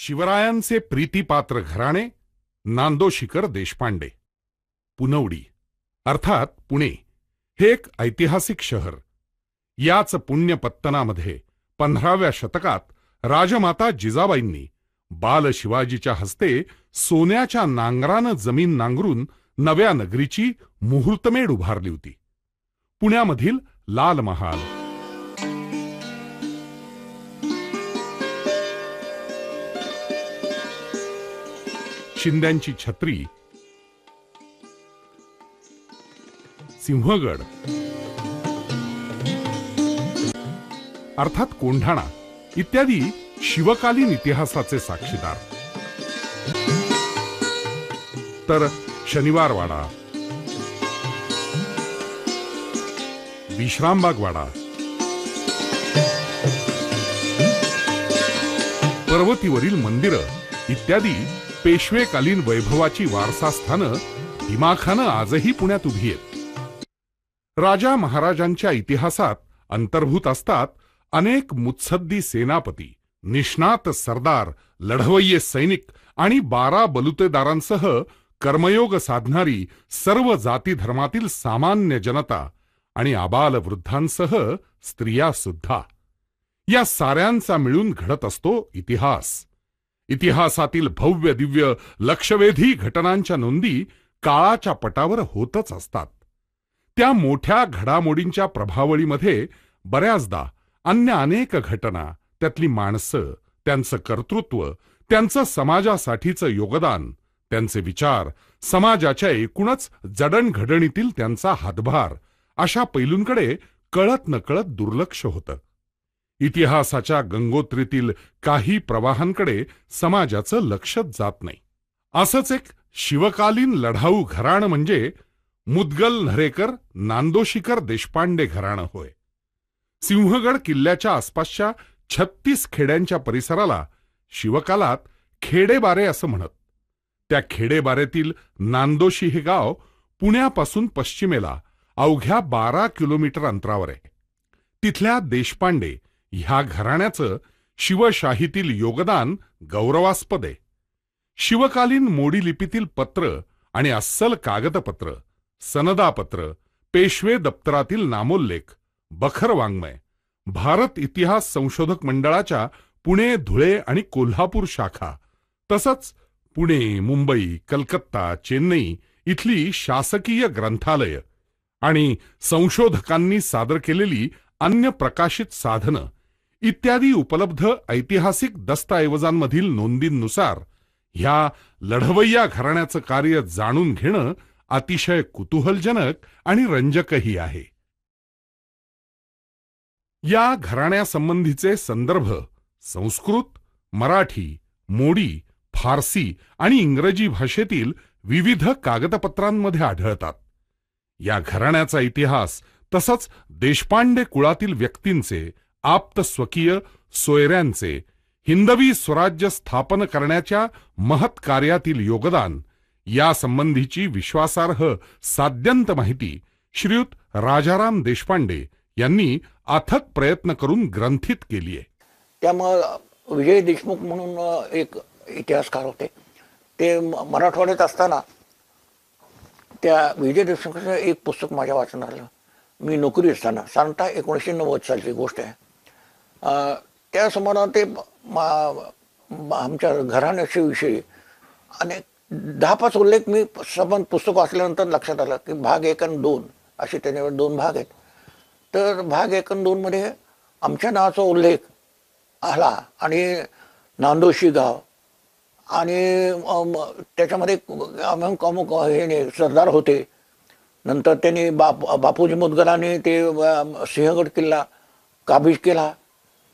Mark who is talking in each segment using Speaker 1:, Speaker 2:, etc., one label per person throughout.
Speaker 1: शिवरायांचे प्रीतिपात्र घराणे नांदोशीकर देशपांडे. पुनवडी अर्थात पुणे हे एक ऐतिहासिक शहर. याच पुण्यपत्तनामध्ये 15व्या शतकात राजमाता जिजाबाईंनी बाल शिवाजीच्या हस्ते सोन्याच्या नांगरानं जमीन नांगरून नव्या नगरीची मुहूर्तमेढ उभारली होती. पुण्यामधील लाल महाल, शिंद्यांची छत्री, सिंहगड अर्थात कोंढाणा इत्यादी शिवकालीन इतिहासाचे साक्षीदार. तर शनिवारवाडा, विश्रामबागवाडा, पर्वतीवरील मंदिरं इत्यादी पेशवेकालीन वैभवाची वारसास्थानं दिमाखानं आजही पुण्यात उभी आहेत. राजा महाराजांच्या इतिहासात अंतर्भूत असतात अनेक मुत्सद्दी सेनापती, निष्णात सरदार, लढवय्ये सैनिक आणि 12 बलुतेदारांसह कर्मयोग साधणारी सर्व जाती धर्मातील सामान्य जनता आणि आबाल वृद्धांसह स्त्रिया सुद्धा. या साऱ्यांचा मिळून घडत असतो इतिहास. इतिहासातील भव्य दिव्य लक्षवेधी घटनांच्या नोंदी काळाच्या पटावर होतच असतात. त्या मोठ्या घडामोडींच्या प्रभावळीमध्ये बऱ्याचदा अन्य अनेक घटना, त्यातली माणसं, त्यांचं कर्तृत्व, त्यांचं समाजासाठीचं योगदान, त्यांचे विचार, समाजाच्या एकूणच जडणघडणीतील त्यांचा हातभार अशा पैलूंकडे कळत नकळत दुर्लक्ष होतं. इतिहासाच्या गंगोत्रीतील काही प्रवाहांकडे समाजाचं लक्षच जात नाही. असंच एक शिवकालीन लढाऊ घराणं म्हणजे मुदगल नरेकर नांदोशीकर देशपांडे घराणं होय. सिंहगड किल्ल्याच्या आसपासच्या 36 खेड्यांच्या परिसराला शिवकालात खेडेबारे असं म्हणत. त्या खेडेबारेतील नांदोशी हे गाव पुण्यापासून पश्चिमेला अवघ्या 12 किलोमीटर अंतरावर आहे. तिथल्या देशपांडे ह्या घराण्याचं शिवशाहीतील योगदान गौरवास्पद आहे. शिवकालीन मोडी लिपीतील पत्र आणि अस्सल कागदपत्र, सनदापत्र, पेशवे दप्तरातील नामोल्लेख, बखर वाङ्मय, भारत इतिहास संशोधक मंडळाच्या पुणे, धुळे आणि कोल्हापूर शाखा, तसंच पुणे, मुंबई, कलकत्ता, चेन्नई इथली शासकीय ग्रंथालय आणि संशोधकांनी सादर केलेली अन्य प्रकाशित साधनं इत्यादी उपलब्ध ऐतिहासिक दस्तऐवजांमधील नोंदींनुसार ह्या लढवय्या घराण्याचं कार्य जाणून घेणं अतिशय कुतूहलजनक आणि रंजकही आहे. या घराण्यासंबंधीचे संदर्भ संस्कृत, मराठी, मोडी, फारसी आणि इंग्रजी भाषेतील विविध कागदपत्रांमध्ये आढळतात. या घराण्याचा इतिहास तसंच देशपांडे कुळातील व्यक्तींचे, आप्तस्वकीय सोयऱ्यांचे हिंदवी स्वराज्य स्थापन करण्याच्या महत् कार्यातील योगदान यासंबंधीची विश्वासार्ह साध्यंत माहिती श्रीयुत राजाराम देशपांडे यांनी अथक प्रयत्न करून ग्रंथित केली आहे.
Speaker 2: त्यामुळे विजय देशमुख म्हणून एक इतिहासकार होते. ते मराठवाड्यात असताना त्या विजय देशमुखाचं एक पुस्तक माझ्या वाचनात आलं. मी नोकरी असताना साधारणतः 1990 सालची गोष्ट आहे. त्या सुमारास ते आमच्या घराण्याच्या विषयी अनेक 10-5 उल्लेख मी संबंध पुस्तक वाचल्यानंतर लक्षात आलं की भाग 1 आणि 2 असे त्याच्यावर 2 भाग आहेत. तर भाग 1 आणि 2 मध्ये आमच्या नावाचा उल्लेख आला आणि नांदोशी गाव आणि त्याच्यामध्ये अमुक अमुक हे सरदार होते. नंतर त्यांनी बापूजी मुदगलांनी ते सिंहगड किल्ला काबीज केला.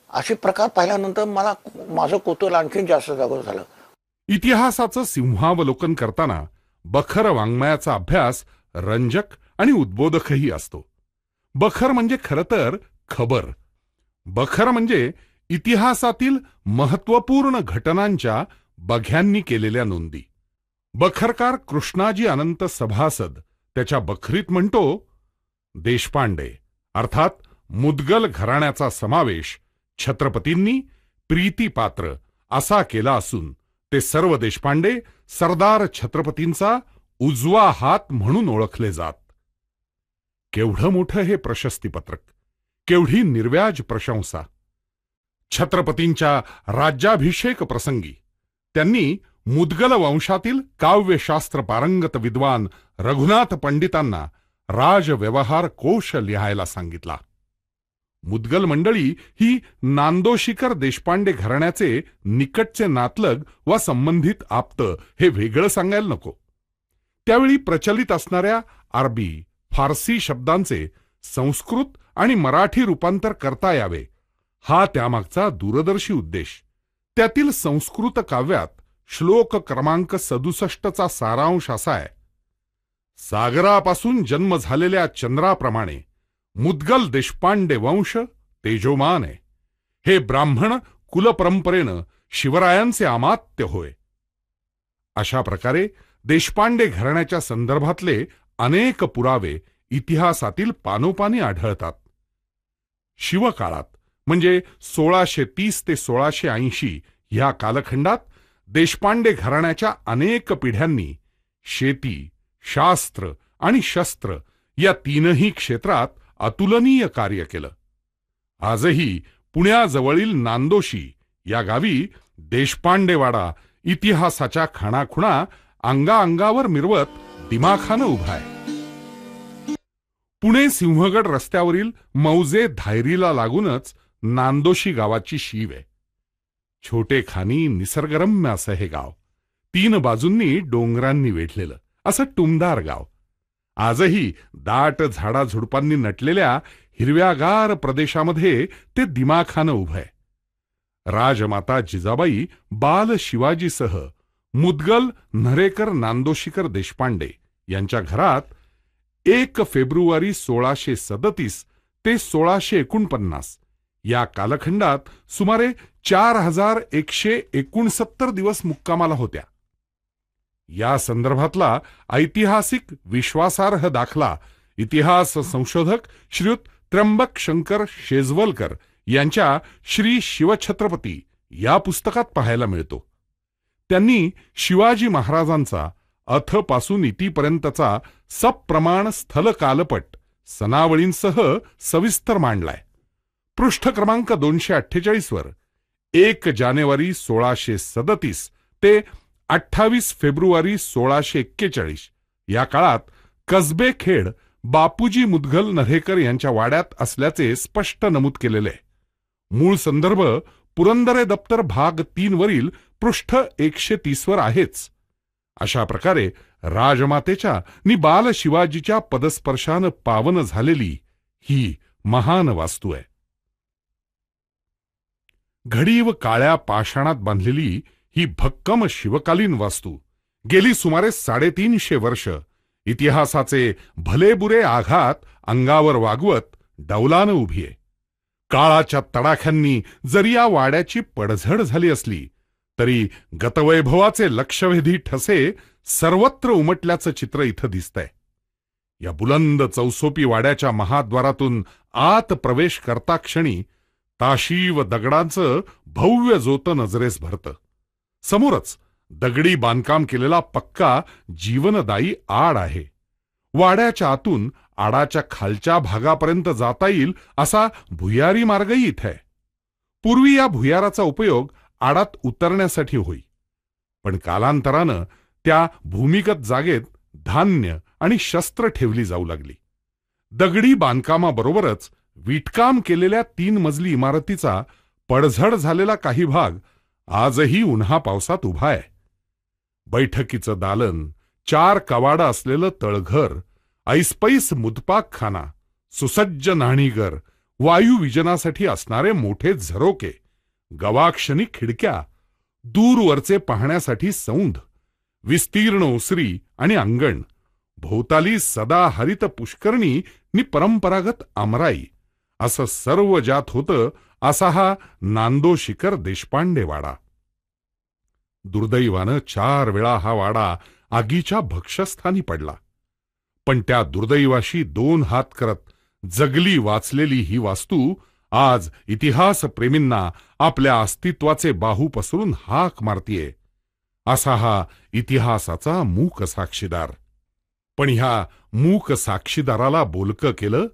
Speaker 2: असे प्रकार पाहिल्यानंतर मला माझं कुतूहल आणखीन जास्त जागृत झालं.
Speaker 1: इतिहासाचं सिंहावलोकन करताना बखर वाङ्मयाचा अभ्यास रंजक आणि उद्बोधकही असतो. बखर म्हणजे खरं तर खबर. बखर म्हणजे इतिहासातील महत्त्वपूर्ण घटनांच्या बघ्यांनी केलेल्या नोंदी. बखरकार कृष्णाजी अनंत सभासद त्याच्या बखरीत म्हणतो, देशपांडे अर्थात मुदगल घराण्याचा समावेश छत्रपतींनी प्रीतिपात्र असा केला असून ते सर्व देशपांडे सरदार छत्रपतींचा उजवा हात म्हणून ओळखले जात. केवढं मोठं हे प्रशस्तीपत्रक, केवढी निर्व्याज प्रशंसा. छत्रपतींच्या राज्याभिषेक प्रसंगी त्यांनी मुदगल वंशातील काव्यशास्त्र पारंगत विद्वान रघुनाथ पंडितांना राजव्यवहार कोश लिहायला सांगितला. मुदगल मंडळी ही नांदोशीकर देशपांडे घराण्याचे निकटचे नातलग वा संबंधित आप्त हे वेगळं सांगायला नको. त्यावेळी प्रचलित असणाऱ्या अरबी फारसी शब्दांचे संस्कृत आणि मराठी रूपांतर करता यावे हा त्यामागचा दूरदर्शी उद्देश. त्यातील संस्कृत काव्यात श्लोक क्रमांक 67चा सारांश असा आहे: सागरापासून जन्म झालेल्या चंद्राप्रमाणे मुदगल देशपांडे वंश तेजोमान आहे. हे ब्राह्मण कुलपरंपरेनं शिवरायांचे अमात्य होय. अशा प्रकारे देशपांडे घराण्याच्या संदर्भातले अनेक पुरावे इतिहासातील पानोपानी आढळतात. शिवकाळात म्हणजे 1630 ते 1680 ह्या कालखंडात देशपांडे घराण्याच्या अनेक पिढ्यांनी शेती, शास्त्र आणि शस्त्र या तीनही क्षेत्रात अतुलनीय कार्य केलं. आजही पुण्याजवळील नांदोशी या गावी देशपांडेवाडा इतिहासाच्या खाणाखुणा अंगावर मिरवत दिमाखानं उभा आहे. पुणे सिंहगड रस्त्यावरील मौजे धायरीला लागूनच नांदोशी गावाची शीव आहे. छोटे खानी निसर्गरम्य असं हे गाव, 3 बाजूंनी डोंगरांनी वेढलेलं असं टुमदार गाव. आजही दाट झाडाझुडपांनी नटलेल्या हिरव्यागार प्रदेशामध्ये ते दिमाखानं उभं आहे. राजमाता जिजाबाई बाल शिवाजीसह मुदगल नरेकर नांदोशीकर देशपांडे यांच्या घरात 1 फेब्रुवारी 1637 ते 1649 या कालखंडात सुमारे 4169 दिवस मुक्कामाला होत्या. या संदर्भातला ऐतिहासिक विश्वासार्ह दाखला इतिहास संशोधक श्रीयुत त्र्यंबक शंकर शेजवलकर यांच्या श्री शिवछत्रपती या पुस्तकात पाहायला मिळतो. त्यांनी शिवाजी महाराजांचा अथपासून इतिपर्यंतचा सप्रमाण स्थलकालपट सनावळींसह सविस्तर मांडलाय. पृष्ठ क्रमांक 248 वर 1 जानेवारी 1637 ते 28 फेब्रुवारी 1641 या काळात कसबे खेड बापूजी मुदगल नरेकर यांच्या वाड्यात असल्याचे स्पष्ट नमूद केलेले आहे. मूळ संदर्भ पुरंदरे दप्तर भाग 3 वरील पृष्ठ 130 वर आहेच. अशा प्रकारे राजमातेच्या नि बाल शिवाजीच्या पदस्पर्शानं पावन झालेली ही महान वास्तू आहे. घडीव काळ्या पाषाणात बांधलेली ही भक्कम शिवकालीन वास्तू गेली सुमारे 350 वर्ष इतिहासाचे भलेबुरे आघात अंगावर वागवत डौलानं उभी आहे. काळाच्या तडाख्यांनी जरी या वाड्याची पडझड झाली असली तरी गतवैभवाचे लक्षवेधी ठसे सर्वत्र उमटल्याचं चित्र इथं दिसतंय. या बुलंद चौसोपी वाड्याच्या महाद्वारातून आत प्रवेश करता क्षणी ताशी व दगडांचं भव्य जोत नजरेस भरतं. समोरच दगडी बांधकाम केलेला पक्का जीवनदायी आड आहे. वाड्याच्या आतून आडाच्या खालच्या भागापर्यंत जाता येईल असा भुयारी मार्गही इथे आहे. पूर्वी या भुयाराचा उपयोग आडात उतरण्यासाठी होई, पण कालांतरानं त्या भूमिगत जागेत धान्य आणि शस्त्र ठेवली जाऊ लागली. दगडी बांधकामाबरोबरच वीटकाम केलेल्या 3 मजली इमारतीचा पडझड झालेला काही भाग आजही उन्हा पावसात उभा आहे. बैठकीचं दालन, 4 कवाडं असलेलं तळघर, ऐसपैस मुदपाकखाना, सुसज्ज न्हाणीघर, वायुविजनासाठी असणारे मोठे झरोके, गवाक्षणी खिडक्या, दूरवरचे पाहण्यासाठी सौंध, विस्तीर्ण ओसरी आणि अंगण, भोवताली सदा हरित पुष्करणी नि परंपरागत आमराई असं सर्व ज्यात होतं असा हा नांदोशीकर देशपांडे वाडा. दुर्दैवानं 4 वेळा हा वाडा आगीच्या भक्षस्थानी पडला. पण त्या दुर्दैवाशी 2 हात करत जगली वाचलेली ही वास्तू आज इतिहास प्रेमींना आपल्या अस्तित्वाचे बाहू पसरून हाक मारतीये, असा हा इतिहासाचा मूक साक्षीदार. पण ह्या मूक साक्षीदाराला बोलकं केलं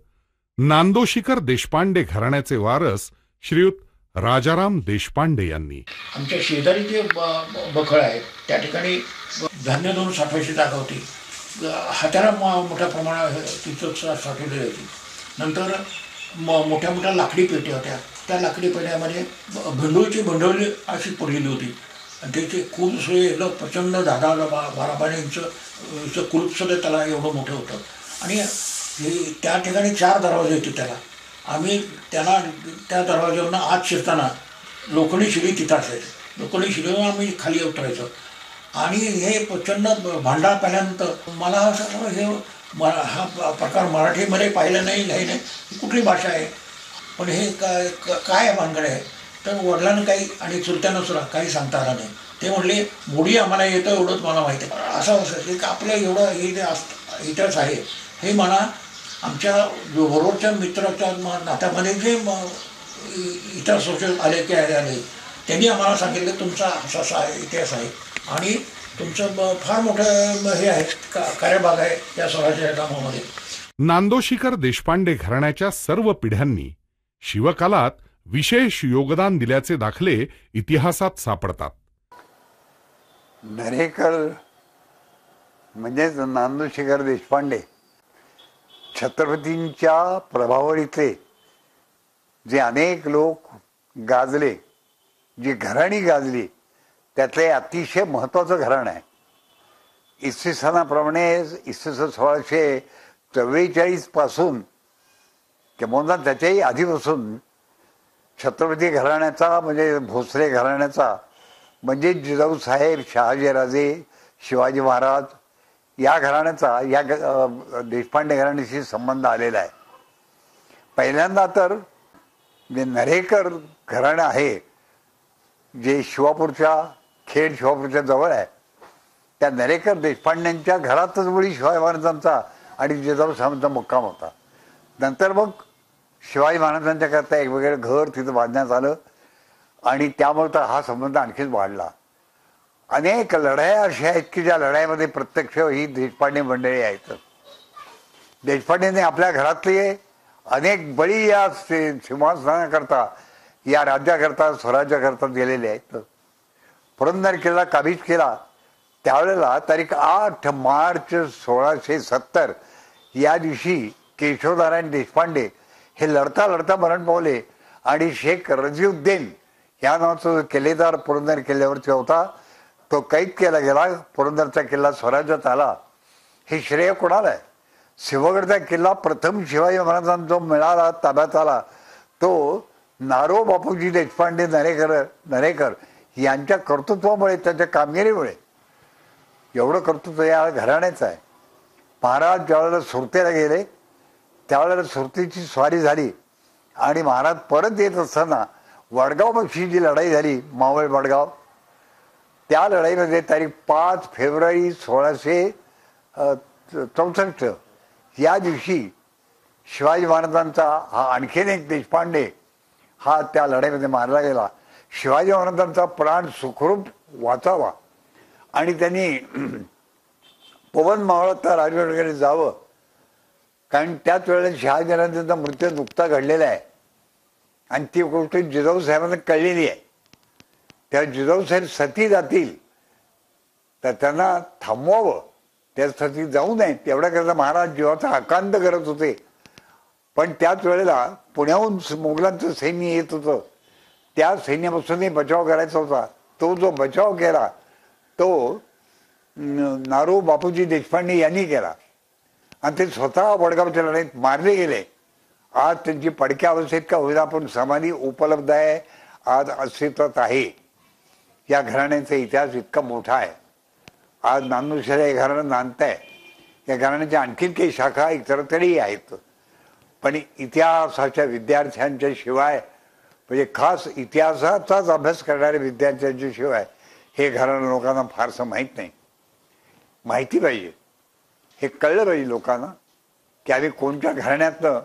Speaker 1: नांदोशीकर देशपांडे घराण्याचे वारस श्रीयुत राजाराम देशपांडे यांनी.
Speaker 2: आमच्या शेजारी जे बखळ आहे त्या ठिकाणी धान्य दोन साठवायची जागा होती. हाताला मोठ्या प्रमाणात तिथं साठवलेली होती. नंतर मोठ्या मोठ्या लाकडी पेट्या होत्या. त्या लाकडी पेट्यामध्ये भंडोळी अशी पडलेली होती. आणि त्याचे कुल सुद्धा प्रचंड 10-12 इंच कुलूप सुद्धा त्याला एवढं मोठं होतं. आणि त्या ठिकाणी 4 दरवाजे होते त्याला. आम्ही त्याला त्या दरवाज्यावरून आत शिरताना लोखंडी शिडी तिथं असायची. लोखंडी शिडीवर आम्ही खाली उतरायचो. आणि हे प्रचंड भांडार पाहिल्यानंतर मला असं हे हा प्रकार मराठीमध्ये पाहिला नाही, नाही नाही कुठली भाषा आहे, पण हे काय भानगड आहे. तर वडिलांना काही आणि चुलत्यानं सुद्धा काही सांगता आलं नाही. ते म्हणले मोडी आम्हाला येतं एवढंच मला माहिती आहे. असं एक आपलं एवढं हे जे इतिहास आहे हे मला आमच्या बरोबरच्या मित्राच्या नात्यामध्ये जे इतिहास आले की आले त्यांनी आम्हाला सांगितलं तुमचा असा इतिहास आहे आणि तुमचं फार मोठं हे आहे कार्यभाग आहे या स्वराज्य कामामध्ये.
Speaker 1: नांदोशीकर देशपांडे घराण्याच्या सर्व पिढ्यांनी शिवकालात विशेष योगदान दिल्याचे दाखले इतिहासात सापडतात.
Speaker 3: नरेकर म्हणजेच नांदोशीकर देशपांडे छत्रपतींच्या प्रभावळीतले जे अनेक लोक गाजले, जी घराणी गाजली त्यातले अतिशय महत्त्वाचं घराणं आहे. इसवी सनाप्रमाणे इसवी सन 1644 पासून किंवा त्याच्याही आधीपासून छत्रपती घराण्याचा म्हणजे भोसले घराण्याचा म्हणजे जिजाऊसाहेब, शहाजीराजे, शिवाजी महाराज या घराण्याचा या देशपांडे घराण्याशी संबंध आलेला आहे. पहिल्यांदा तर जे नरेकर घराणं आहे जे खेड शिवापूरच्या जवळ आहे त्या नरेकर देशपांड्यांच्या घरातच मुळी शिवाजी महाराजांचा आणि जिजाऊसाहेबांचा मुक्काम होता. नंतर मग शिवाजी महाराजांच्या करता एक वेगळं घर तिथं बांधण्यात आलं आणि त्यामुळे तर हा संबंध आणखीच वाढला. अनेक लढाया अशा आहेत की ज्या लढाईमध्ये प्रत्यक्ष ही देशपांडे मंडळी आहेत. देशपांडेने आपल्या घरातले अनेक बळी या सिंहासनाकरता या राज्याकरता स्वराज्याकरता गेलेले आहेत. पुरंदर किल्ला काबीज केला त्यावेळेला तारीख 8 मार्च 1670 या दिवशी केशवनारायण देशपांडे हे लढता लढता मरण पावले आणि शेख रझीउद्दीन या नावाचा किल्लेदार पुरंदर किल्ल्यावरती होता तो कैद केला गेला. पुरंदरचा किल्ला स्वराज्यात आला. हे श्रेय कोणाला आहे? शिवगडचा किल्ला प्रथम शिवाजी महाराजांना जो मिळाला ताब्यात आला तो नारो बापूजी देशपांडे नरेकर यांच्या कर्तृत्वामुळे त्याच्या कामगिरीमुळे. एवढं कर्तृत्व या घराण्याचं आहे. महाराज ज्यावेळेला सुरतेला गेले त्यावेळेला सुरतेची स्वारी झाली आणि महाराज परत येत असताना वडगावपाशी जी लढाई झाली मावळ वडगाव त्या लढाईमध्ये तारीख 5 फेब्रुवारी 1664 या दिवशी शिवाजी महाराजांचा हा आणखीन एक देशपांडे हा त्या लढाईमध्ये मारला गेला. शिवाजी महाराजांचा प्राण सुखरूप वाचावा आणि त्यांनी पवन मावळता राजगडकडे जावं कारण त्याच वेळेला शहाजी महाराजांचा मृत्यू नुकता घडलेला आहे आणि ती गोष्ट जिजाऊसाहेबांना कळलेली आहे. त्या जिजाऊसाहेब सती जातील तर त्यांना थांबवावं, त्या सती जाऊ नये तेवढ्याकरता महाराज जीवाचा आकांत करत होते. पण त्याच वेळेला पुण्याहून मोगलांचं सैन्य येत होतं त्या सैन्यापासूनही बचाव करायचा होता. तो जो बचाव केला तो नारो बापूजी देशपांडे यांनी केला आणि ते स्वतः वडगावच्या लढाईत मारले गेले. आज त्यांची पडक्या अवस्थेत का होईना पण समाधी उपलब्ध आहे, आज अस्तित्वात आहे. या घराण्याचा इतिहास इतका मोठा आहे. आज नांदोशीकर हे घराणं नांदतंय. या घराण्याच्या आणखीन काही शाखा इतरत्रही आहेत पण इतिहासाच्या विद्यार्थ्यांच्या शिवाय म्हणजे खास इतिहासाचाच अभ्यास करणाऱ्या विद्यार्थ्यांच्या शिवाय हे घराणं लोकांना फारसं माहीत नाही. माहिती पाहिजे, हे कळलं पाहिजे लोकांना की आम्ही कोणत्या घराण्यातनं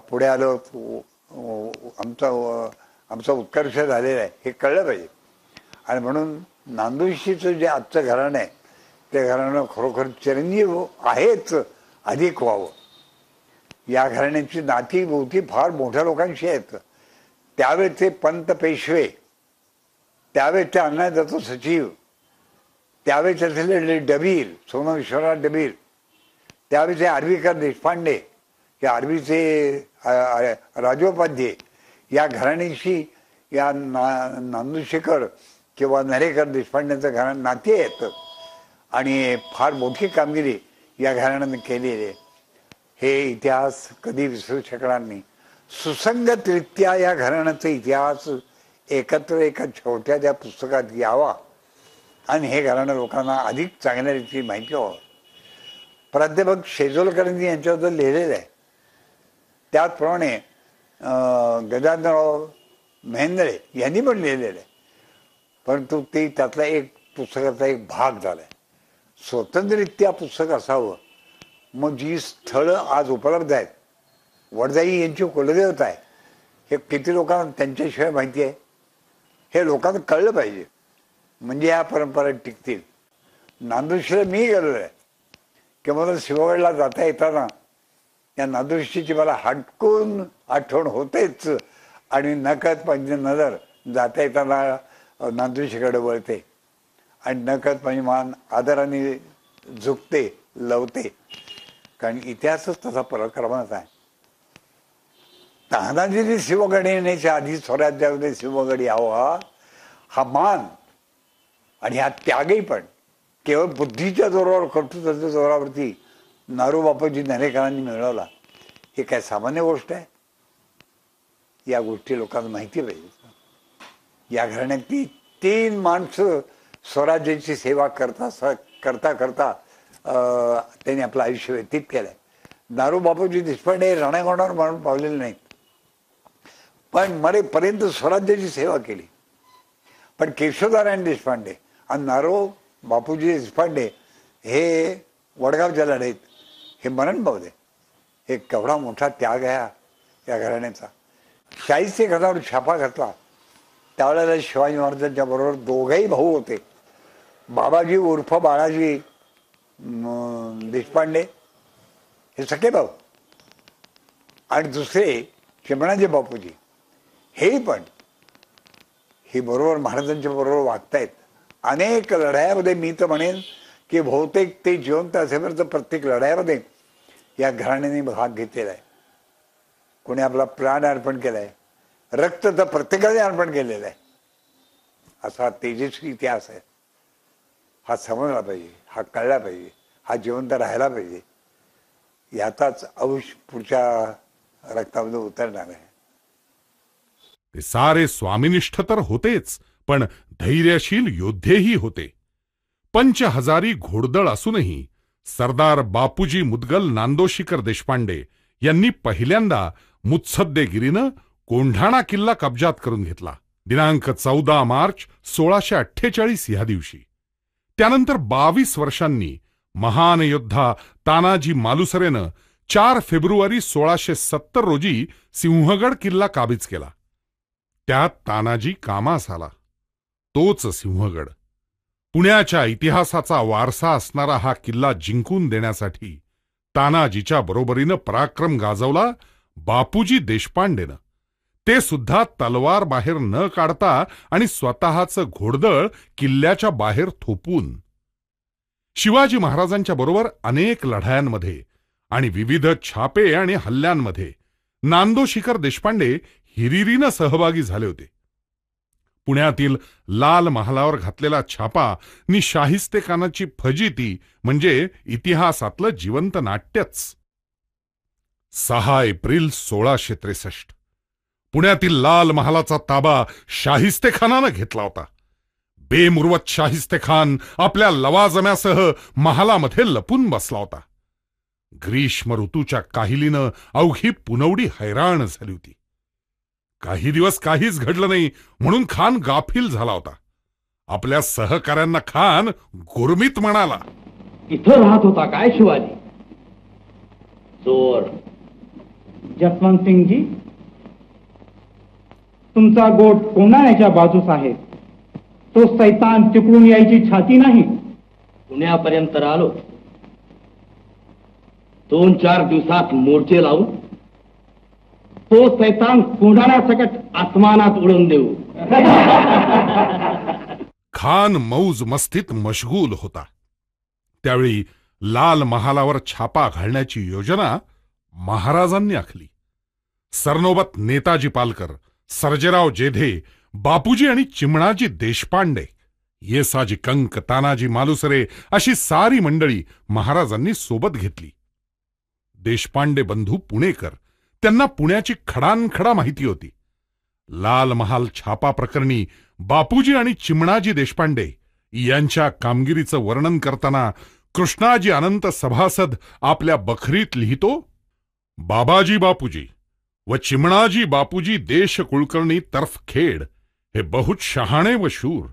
Speaker 3: पुढे आलो, आमचा उत्कर्ष झालेला आहे हे कळलं पाहिजे. आणि म्हणून नांदुरशीचं जे आजचं घराणं आहे ते घराणं खरोखर चिरंजीव आहेच, अधिक व्हावं. या घराण्याची नाती भोवती फार मोठ्या लोकांशी आहेत. त्यावेळेचे पंत पेशवे, त्यावेळेचे अण्णादासो सचिव, त्यावेळेचे असलेले डबीर, सोना विश्वनाथ डबीर, त्यावेळेचे आर्वीकर देशपांडे, हे आर्वीचे राजोपाध्ये, या घराण्याशी या नांदुरशेकर किंवा नरेकर देशपांड्यांचं घराणं नाती आहेत. आणि फार मोठी कामगिरी या घराण्यानं केलेली आहे. हे इतिहास कधी विसरू शकणार नाही. सुसंगतरित्या या घराण्याचा इतिहास एकत्र एका छोट्या त्या पुस्तकात यावा आणि हे घराणं लोकांना अधिक चांगल्या रीतीने माहिती व्हावं. प्राध्यापक शेजोलकरांनी यांच्याबद्दल लिहिलेलं आहे. त्याचप्रमाणे गजाननराव महेंद्रे यांनी पण लिहिलेलं आहे. परंतु ते त्यातला एक पुस्तकाचा एक भाग झालाय. स्वतंत्ररित्या पुस्तक असावं. मग जी स्थळं आज उपलब्ध आहेत, वडजाई यांची कुलदेवता आहे, हे किती लोकांना त्यांच्याशिवाय माहिती आहे हे लोकांना कळलं पाहिजे, म्हणजे या परंपरा टिकतील. नांदुरशीला मी गेलेलो आहे की मला शिवगडला जाता येताना या नांदुरशीची मला हटकून आठवण होतेच. आणि नकळत माझी नजर जाता येताना नांदुरशीकडे वळते आणि नकळत माझी मान आदराने झुकते, लवते. कारण इतिहासच तसा पराक्रमाचा आहे. तानाजीने शिवगड येण्याच्या आधी स्वराज्यामध्ये शिवगड यावा हा मान आणि हा त्यागही पण केवळ बुद्धीच्या जोरावर, कर्तृत्वाच्या जोरावरती नारोबापूजी नरेकरांनी मिळवला. हे काय सामान्य गोष्ट आहे? या गोष्टी लोकांना माहिती पाहिजे. या घराण्यातली 3 माणसं स्वराज्याची सेवा करता करता त्यांनी आपलं आयुष्य व्यतीत केलंय. नारोबापूजी देशपांडे रणांगणावर मरण पावलेले नाहीत, पण मरेपर्यंत स्वराज्याची सेवा केली. पण केशवनारायण देशपांडे आणि नारोबापूजी देशपांडे हे वडगावच्या लढाईत हे मरण पावले. हे केवढा मोठा त्याग आहे या घराण्याचा. शाहिस्ते खानावर छापा घातला त्यावेळेला शिवाजी महाराजांच्या बरोबर दोघंही भाऊ होते. बाबाजी उर्फ बाळाजी देशपांडे हे सखे भाऊ आणि दुसरे चिमणाजी बापूजी हे पण हे बरोबर महाराजांच्या बरोबर वागतायत. अनेक लढायामध्ये मी तर म्हणेन की बहुतेक ते जिवंत असेपर्यंत प्रत्येक लढायामध्ये या घराण्याने भाग घेतलेला आहे. कोणी आपला प्राण अर्पण केलाय, रक्त तर प्रत्येकाने अर्पण केलेलं आहे. असा तेजस्वी इतिहास आहे. हा समजला पाहिजे, हा कळला पाहिजे, हा जिवंत राहायला पाहिजे. याचाच अंश पुढच्या रक्तामध्ये उतरणार आहे.
Speaker 1: ते सारे स्वामिनिष्ठ तर होतेच, पण धैर्यशील योद्धेही होते. 5,000 घोडदळ असूनही सरदार बापूजी मुदगल नांदोशीकर देशपांडे यांनी पहिल्यांदा मुत्सद्देगिरीनं कोंढाणा किल्ला कब्जात करून घेतला. दिनांक 14 मार्च 1648 ह्या दिवशी. त्यानंतर 22 वर्षांनी महान योद्धा तानाजी मालुसरेनं 4 फेब्रुवारी 1670 रोजी सिंहगड किल्ला काबीज केला. त्यात तानाजी कामास आला. तोच सिंहगड. पुण्याच्या इतिहासाचा वारसा असणारा हा किल्ला जिंकून देण्यासाठी तानाजीच्या बरोबरीनं पराक्रम गाजवला बापूजी देशपांडेनं. ते सुद्धा तलवार बाहेर न काढता आणि स्वतःचं घोडदळ किल्ल्याच्या बाहेर थोपून. शिवाजी महाराजांच्या बरोबर अनेक लढायांमध्ये आणि विविध छापे आणि हल्ल्यांमध्ये नांदोशीकर देशपांडे हिरिरीनं सहभागी झाले होते. पुण्यातील लाल महालावर घातलेला छापा नि शाहिस्तेखानाची फजिती म्हणजे इतिहासातलं जिवंत नाट्यच. 6 एप्रिल 1663 पुण्यातील लाल महालाचा ताबा शाहिस्तेखानानं घेतला होता. बेमुरवत शाहिस्तेखान आपल्या लवाजम्यासह महालामध्ये लपून बसला होता. ग्रीष्म ऋतूच्या काहिलीनं अवघी पुनवडी हैराण झाली होती. काही दिवस काहीच घडलं नाही म्हणून खान गाफील झाला होता. आपल्या सहकाऱ्यांना खान गुरमीत म्हणाला,
Speaker 4: इथं राहत होता काय शिवाजी? चोर, जसवंतसिंगजी, तुमचा गोट कोंढाण्याच्या बाजूस आहे. तो सैतान तिकडून यायची छाती नाही.
Speaker 5: पुण्यापर्यंत आलो. 2-4 दिवसात मोर्चे लावू.
Speaker 4: तो सैतान कोंढाण्यासकट आसमानात उडून देऊ.
Speaker 1: खान मौज मस्तीत मशगूल होता. त्यावेळी लाल महालावर छापा घालण्याची योजना महाराजांनी आखली. सरनोबत नेताजी पालकर, सर्जेराव जेधे, बापूजी आणि चिमणाजी देशपांडे, येसाजी कंक, तानाजी मालुसरे अशी सारी मंडळी महाराजांनी सोबत घेतली. देशपांडे बंधू पुणेकर, त्यांना पुण्याची खडानखडा माहिती होती. लाल महाल छापा प्रकरणी बापूजी आणि चिमणाजी देशपांडे यांच्या कामगिरीचं वर्णन करताना कृष्णाजी अनंत सभासद आपल्या बखरीत लिहितो, बाबाजी बापूजी व चिमणाजी बापूजी देश कुलकर्णी तर्फ खेड हे बहुत शहाणे व शूर,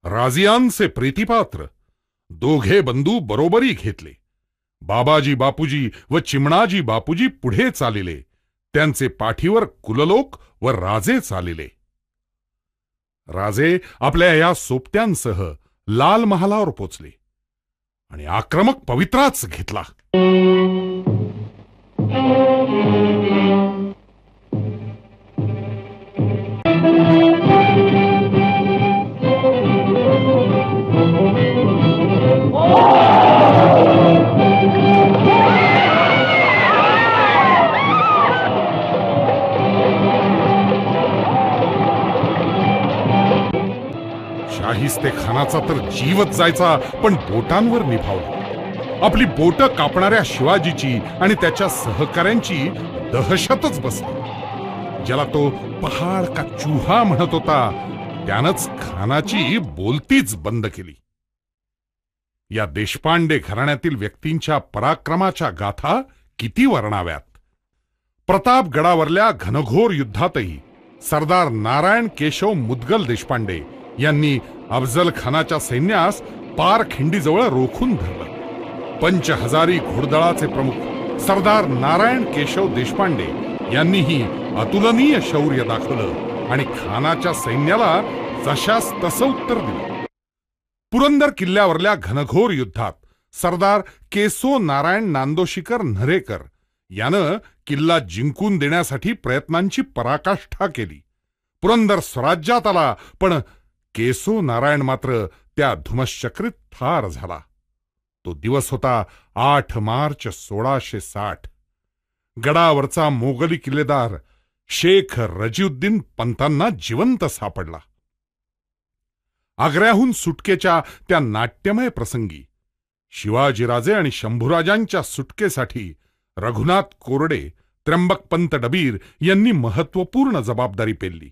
Speaker 1: राजियांचे प्रीतिपात्र, दोघे बंधू बरोबरी घेतले. बाबाजी बापूजी व चिमणाजी बापूजी पुढे चालिले. त्यांचे पाठीवर कुललोक व राजे चालिले. राजे आपल्या या सोबत्यांसह लाल महालावर पोचले आणि आक्रमक पवित्राच घेतला. शाहिस्ते खानाचा तर जीवच जायचा, पण बोटांवर निभावला. आपली बोटं कापणाऱ्या शिवाजीची आणि त्याच्या सहकाऱ्यांची दहशतच बसली. ज्याला तो पहाड का चूहा म्हणत होता त्यानंच खानाची बोलतीच बंद केली. या देशपांडे घराण्यातील व्यक्तींच्या पराक्रमाच्या गाथा किती वर्णाव्यात. प्रतापगडावरल्या घनघोर युद्धातही सरदार नारायण केशव मुदगल देशपांडे यांनी अफजल खानाच्या सैन्यास पारखिंडीजवळ रोखून धरलं. 5000 घोडदळाचे प्रमुख सरदार नारायण केशव देशपांडे यांनीही अतुलनीय शौर्य दाखवलं आणि खानाच्या सैन्याला जशास तसं उत्तर दिलं. पुरंदर किल्ल्यावरल्या घनघोर युद्धात सरदार केसो नारायण नांदोशीकर नरेकर यानं किल्ला जिंकून देण्यासाठी प्रयत्नांची पराकाष्ठा केली. पुरंदर स्वराज्यात आला, पण केसो नारायण मात्र त्या धुमश्चक्रीत ठार झाला. तो दिवस होता 8 मार्च 1660. गडावरचा मोगली किल्लेदार शेख रजीउद्दीन पंतांना जिवंत सापडला. आग्र्याहून सुटकेच्या त्या नाट्यमय प्रसंगी शिवाजीराजे आणि शंभूराजांच्या सुटकेसाठी रघुनाथ कोरडे, त्र्यंबकपंत डबीर यांनी महत्वपूर्ण जबाबदारी पेलली.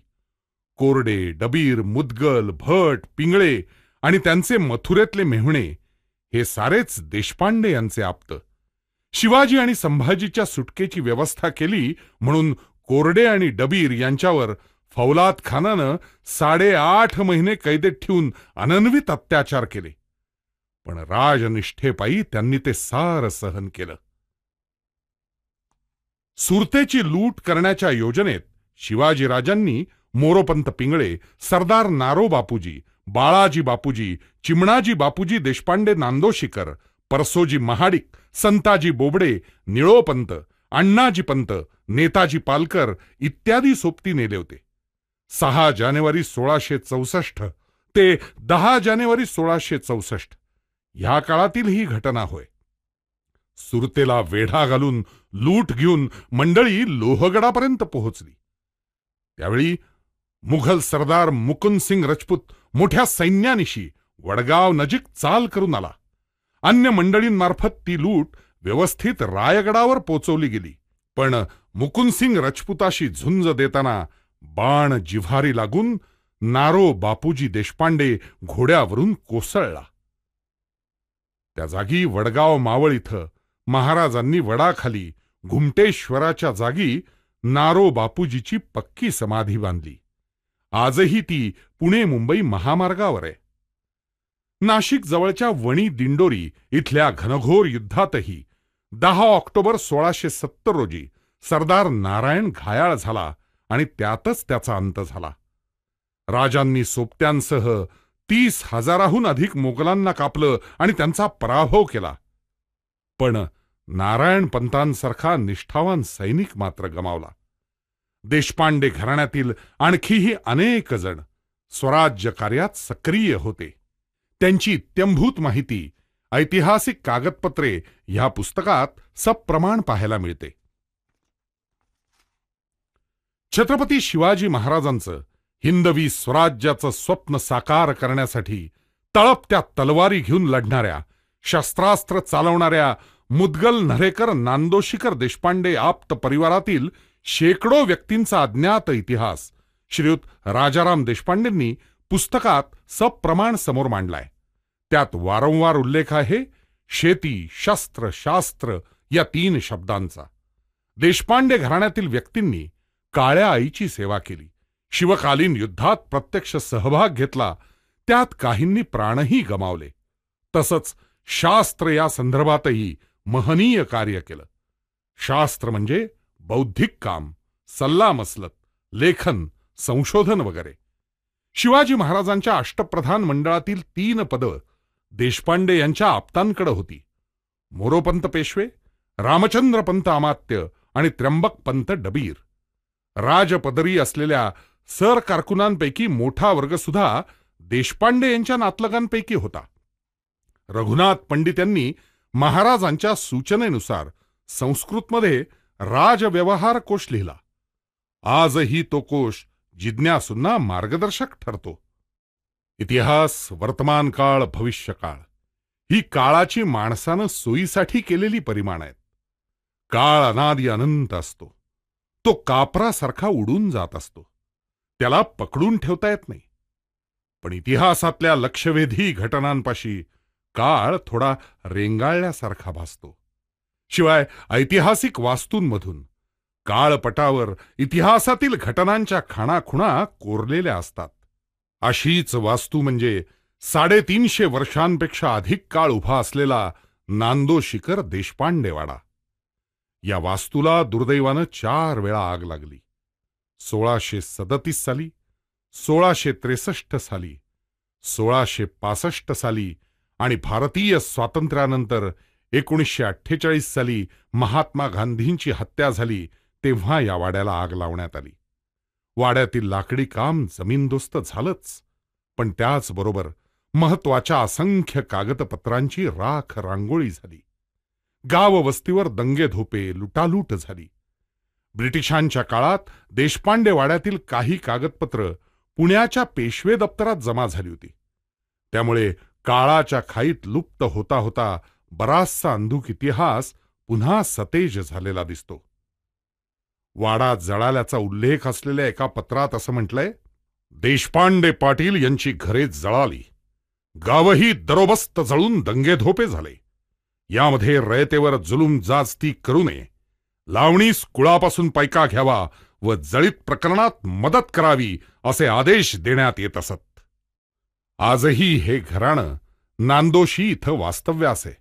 Speaker 1: कोरडे, डबीर, मुदगल, भट, पिंगळे आणि त्यांचे मथुरेतले मेहुणे हे सारेच देशपांडे यांचे आप्त. शिवाजी आणि संभाजीच्या सुटकेची व्यवस्था केली म्हणून कोरडे आणि डबीर यांच्यावर फौलाद खानानं 8.5 महिने कैदेत ठेवून अनन्वित अत्याचार केले. पण राजनिष्ठेपायी त्यांनी ते सारं सहन केलं. सुरतेची लूट करण्याच्या योजनेत शिवाजीराजांनी मोरोपंत पिंगळे, सरदार नारो बापूजी, बाळाजी बापूजी, चिमणाजी बापूजी देशपांडे नांदोशीकर, परसोजी महाडिक, संताजी बोबडे, निळोपंत, अण्णाजी पंत, नेताजी पालकर इत्यादी सोबती नेले होते. 6 जानेवारी 1664 ते 10 जानेवारी 1664 ह्या काळातील ही घटना होय. सुरतेला वेढा घालून लूट घेऊन मंडळी लोहगडापर्यंत पोहोचली. त्यावेळी मुघल सरदार मुकुंदसिंग राजपूत मोठ्या सैन्यानिशी वडगाव नजीक चाल करून आला. अन्य मंडळींमार्फत ती लूट व्यवस्थित रायगडावर पोचवली गेली. पण मुकुंदसिंग राजपुताशी झुंज देताना बाण जिव्हारी लागून नारो बापूजी देशपांडे घोड्यावरून कोसळला. त्या जागी वडगाव मावळ इथं महाराजांनी वडाखाली घुमटेश्वराच्या जागी नारो बापूजीची पक्की समाधी बांधली. आजही ती पुणे मुंबई महामार्गावर आहे. नाशिक जवळच्या वणी दिंडोरी इथल्या घनघोर युद्धातही 10 ऑक्टोबर 1670 रोजी सरदार नारायण घायाळ झाला आणि त्यातच त्याचा अंत झाला. राजांनी सोबत्यांसह 30,000हून अधिक मोगलांना कापलं आणि त्यांचा पराभव केला. पण नारायण पंतांसारखा निष्ठावान सैनिक मात्र गमावला. देशपांडे घराण्यातील आणखीही अनेक जण स्वराज्य कार्यात सक्रिय होते. त्यांची इत्यंभूत माहिती ऐतिहासिक कागदपत्रे ह्या पुस्तकात सप्रमाण पाहायला मिळते. छत्रपती शिवाजी महाराजांचं हिंदवी स्वराज्याचं स्वप्न साकार करण्यासाठी तळपत्या तलवारी घेऊन लढणाऱ्या, शस्त्रास्त्र चालवणाऱ्या मुदगल नरेकर नांदोशीकर देशपांडे आप्त परिवारातील शेकडो व्यक्तींचा अज्ञात इतिहास श्रीयुत राजाराम देशपांडेंनी पुस्तकात सप्रमाण समोर मांडलाय. त्यात वारंवार उल्लेख आहे शेती, शस्त्र, शास्त्र या 3 शब्दांचा. देशपांडे घराण्यातील व्यक्तींनी काळ्या आईची सेवा केली, शिवकालीन युद्धात प्रत्यक्ष सहभाग घेतला, त्यात काहींनी प्राणही गमावले. तसंच शास्त्र या संदर्भातही महनीय कार्य केलं. शास्त्र म्हणजे बौद्धिक काम, सल्लामसलत, लेखन, संशोधन वगैरे. शिवाजी महाराजांच्या अष्टप्रधान मंडळातील 3 पदं देशपांडे यांच्या आप्तांकडे होती. मोरोपंत पेशवे, रामचंद्रपंत अमात्य आणि त्र्यंबकपंत डबीर. राजपदरी असलेल्या सर कारकुनांपैकी मोठा वर्ग सुद्धा देशपांडे यांच्या नातलगांपैकी होता. रघुनाथ पंडित यांनी महाराजांच्या सूचनेनुसार संस्कृतमध्ये राजव्यवहार कोश लिहिला. आजही तो कोश जिज्ञासूंना मार्गदर्शक ठरतो. इतिहास, वर्तमान काळ, भविष्यकाळ ही काळाची माणसानं सोयीसाठी केलेली परिमाण आहेत. काळ अनादि अनंत असतो. तो कापरासारखा उडून जात असतो. त्याला पकडून ठेवता येत नाही. पण इतिहासातल्या लक्षवेधी घटनांपाशी काळ थोडा रेंगाळल्यासारखा भासतो. शिवाय ऐतिहासिक वास्तूंमधून काळपटावर इतिहासातील घटनांच्या खाणाखुणा कोरलेल्या असतात. अशीच वास्तू म्हणजे 350 वर्षांपेक्षा अधिक काळ उभा असलेला नांदोशीकर देशपांडेवाडा. या वास्तूला दुर्दैवानं 4 वेळा आग लागली. 1637 साली, 1663 साली, 1665 साली आणि भारतीय स्वातंत्र्यानंतर 1948 साली महात्मा गांधींची हत्या झाली तेव्हा या वाड्याला आग लावण्यात आली. वाड्यातील लाकडी काम जमीनदोस्त झालंच, पण त्याचबरोबर महत्वाच्या असंख्य कागदपत्रांची राख रांगोळी झाली. गाव वस्तीवर दंगेधोपे, लुटालूट झाली. ब्रिटिशांच्या काळात देशपांडे वाड्यातील काही कागदपत्र पुण्याच्या पेशवे दप्तरात जमा झाली होती. त्यामुळे काळाच्या खाईत लुप्त होता होता बराचसा अंधुक इतिहास पुन्हा सतेज झालेला दिसतो. वाडा जळाल्याचा उल्लेख असलेल्या एका पत्रात असं म्हटलंय, देशपांडे पाटील यांची घरे जळाली, गावही दरोबस्त जळून दंगेधोपे झाले. यामध्ये रयतेवर जुलूम जास्ती करू नये, लावणीस कुळापासून पैका घ्यावा व जळीत प्रकरणात मदत करावी असे आदेश देण्यात येत असत. आजही हे घराणं नांदोशी इथं वास्तव्यास आहे.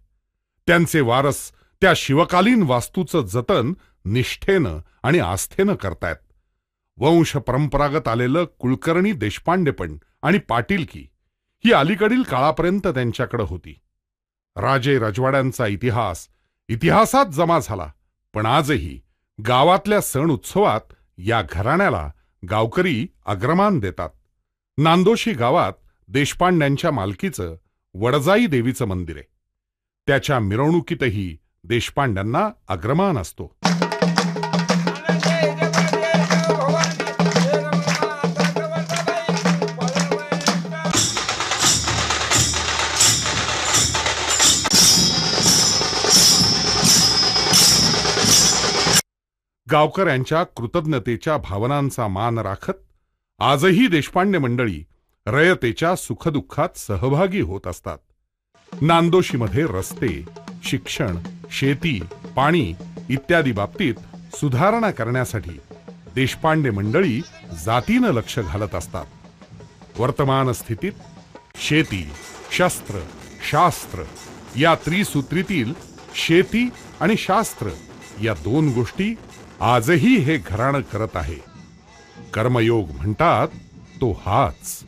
Speaker 1: त्यांचे वारस त्या शिवकालीन वास्तूचं जतन निष्ठेनं आणि आस्थेनं करतायत. वंश परंपरागत आलेलं कुलकर्णी देशपांडेपण आणि पाटीलकी ही अलीकडील काळापर्यंत त्यांच्याकडे होती. राजे रजवाड्यांचा इतिहास इतिहासात जमा झाला, पण आजही गावातल्या सण उत्सवात या घराण्याला गावकरी अग्रमान देतात. नांदोशी गावात देशपांड्यांच्या मालकीचं वडजाई देवीचं मंदिर आहे. त्याच्या मिरवणुकीतही देशपांड्यांना अग्रमान असतो. गावकऱ्यांच्या कृतज्ञतेच्या भावनांचा मान राखत आजही देशपांडे मंडळी रयतेच्या सुखदुःखात सहभागी होत असतात. नांदोशीमध्ये रस्ते, शिक्षण, शेती, पाणी इत्यादी बाबतीत सुधारणा करण्यासाठी देशपांडे मंडळी जातीनं लक्ष घालत असतात. वर्तमान स्थितीत शेती, शस्त्र, शास्त्र या त्रिसूत्रीतील शेती आणि शास्त्र या 2 गोष्टी आजही हे घराणं करत आहे. कर्मयोग म्हणतात तो हाच.